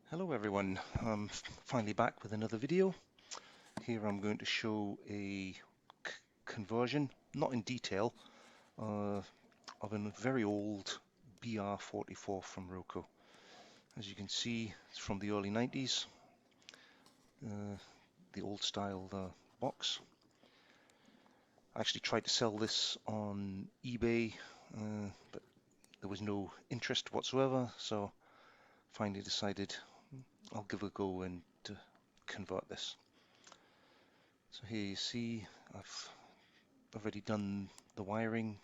Hello everyone, I'm finally back with another video. Here I'm going to show a conversion, not in detail, of a very old BR44 from Roco. As you can see, it's from the early 90s, the old style box. I actually tried to sell this on eBay, but there was no interest whatsoever, so finally decided I'll give it a go and convert this. So here you see I've already done the wiring,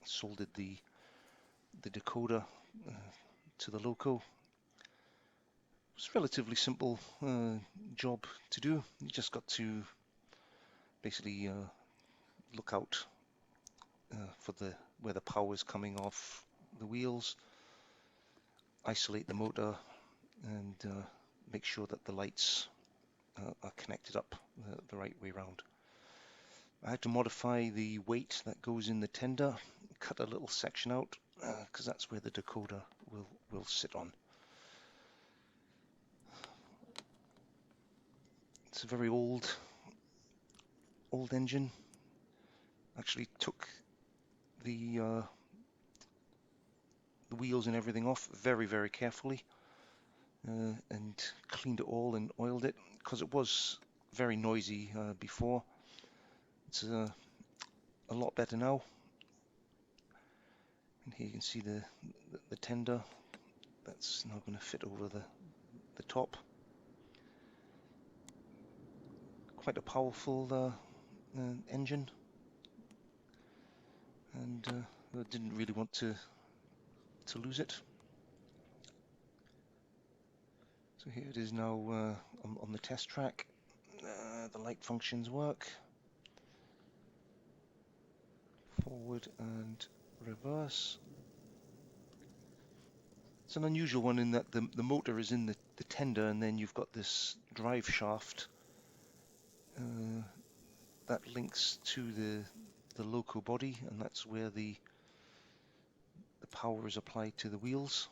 soldered the decoder to the Roco. It's a relatively simple job to do. You just got to basically look out for where the power is coming off the wheels, isolate the motor, and make sure that the lights are connected up the right way round. I had to modify the weight that goes in the tender, cut a little section out because that's where the decoder will sit on. It's a very old engine. Actually took the wheels and everything off very carefully and cleaned it all and oiled it because it was very noisy before. It's a lot better now. And here you can see the tender that's now going to fit over the top. Quite a powerful engine, and I didn't really want to lose it. So here it is now on the test track. The light functions work. Forward and reverse. It's an unusual one in that the motor is in the tender, and then you've got this drive shaft that links to the Roco body, and that's where the power is applied to the wheels.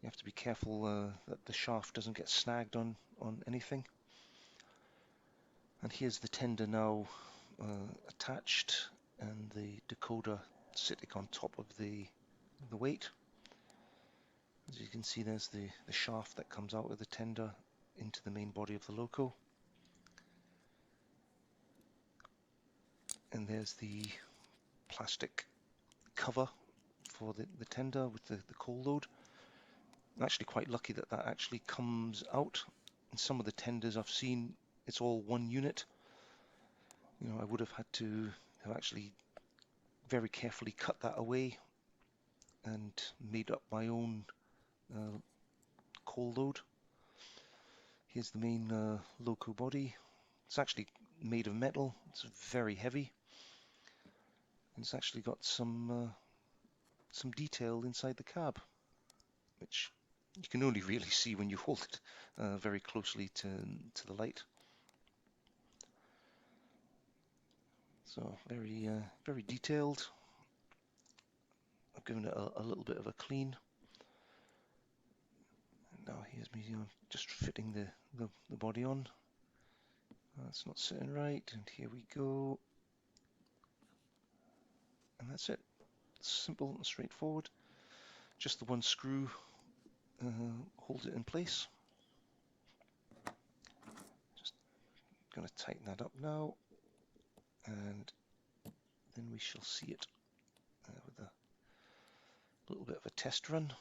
You have to be careful that the shaft doesn't get snagged on anything. And here's the tender now attached, and the decoder sitting on top of the weight. As you can see, there's the shaft that comes out of the tender into the main body of the Roco. And there's the plastic cover for the tender with the coal load. I'm actually quite lucky that that actually comes out. In some of the tenders I've seen, it's all one unit. You know, I would have had to have actually very carefully cut that away and made up my own coal load. Here's the main Roco body. It's actually made of metal. It's very heavy. And it's actually got some detail inside the cab, which you can only really see when you hold it very closely to the light. So very detailed. I've given it a little bit of a clean. And now here's me just fitting the body on. That's not sitting right, and here we go. And that's it. Simple and straightforward. Just the one screw holds it in place. Just going to tighten that up now, and then we shall see it with a little bit of a test run.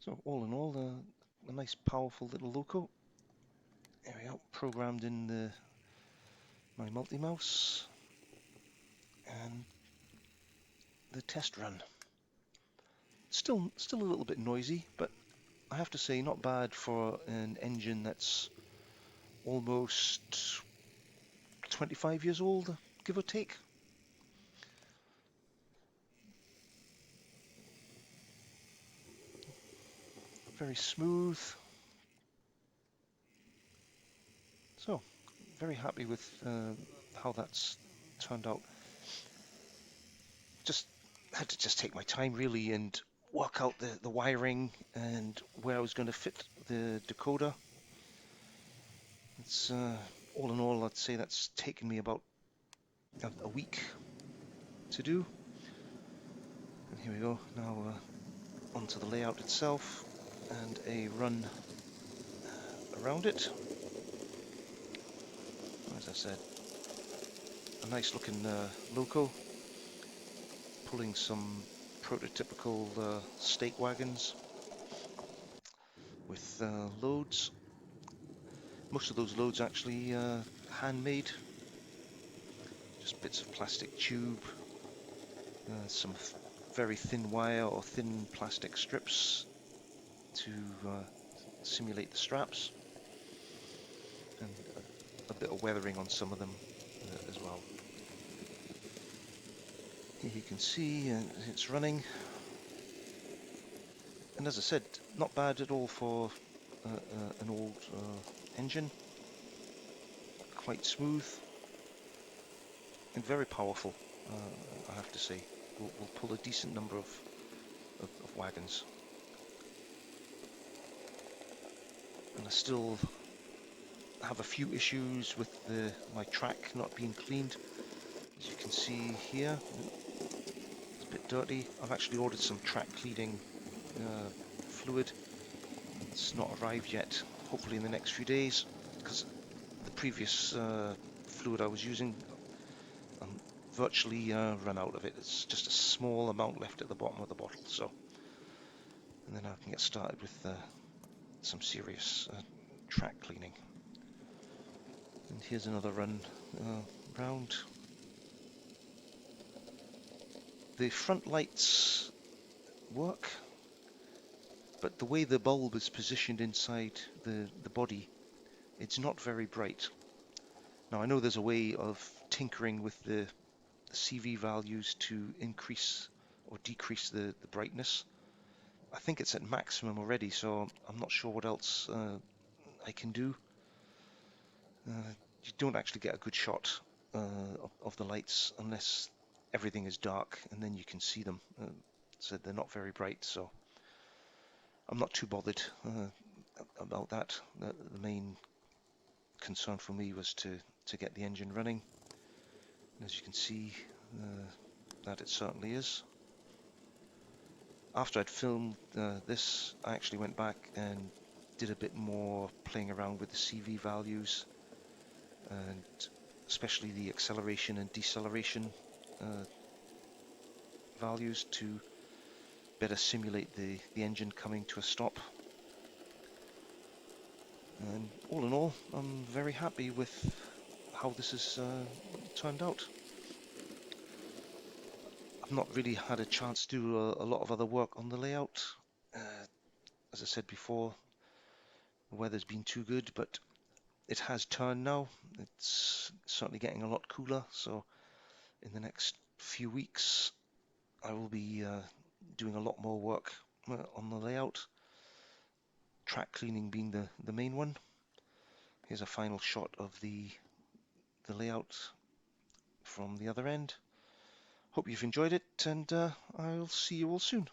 So all in all, a nice powerful little Roco. There we go, programmed in my multi-mouse, and the test run. Still a little bit noisy, but I have to say not bad for an engine that's almost 25 years old, give or take. Very smooth. So, very happy with how that's turned out. Just had to just take my time really and work out the wiring and where I was going to fit the decoder. It's all in all, I'd say that's taken me about a week to do. And here we go, now onto the layout itself and a run around it. As I said, a nice looking Roco, pulling some prototypical stake wagons with loads. Most of those loads actually handmade, just bits of plastic tube, some very thin wire or thin plastic strips to simulate the straps, and a bit of weathering on some of them as well. Here you can see it's running, and as I said, not bad at all for an old engine. Quite smooth and very powerful, I have to say. Will pull a decent number of wagons. And I still have a few issues with my track not being cleaned. As you can see here, it's a bit dirty. I've actually ordered some track cleaning fluid. It's not arrived yet, hopefully in the next few days, because the previous fluid I was using, I'm virtually run out of it. It's just a small amount left at the bottom of the bottle, so, and then I can get started with some serious track cleaning. And here's another run round. The front lights work, but the way the bulb is positioned inside the body, it's not very bright. Now I know there's a way of tinkering with the CV values to increase or decrease the brightness. I think it's at maximum already, so I'm not sure what else I can do. You don't actually get a good shot of the lights unless everything is dark, and then you can see them. So they're not very bright, so I'm not too bothered about that. The main concern for me was to get the engine running. And as you can see, that it certainly is. After I'd filmed this, I actually went back and did a bit more playing around with the CV values, and especially the acceleration and deceleration values to better simulate the engine coming to a stop. And all in all, I'm very happy with how this has turned out. I've not really had a chance to do a lot of other work on the layout. As I said before, the weather's been too good, but it has turned now. It's certainly getting a lot cooler, so in the next few weeks I will be doing a lot more work on the layout, track cleaning being the main one. Here's a final shot of the layout from the other end. Hope you've enjoyed it, and I'll see you all soon.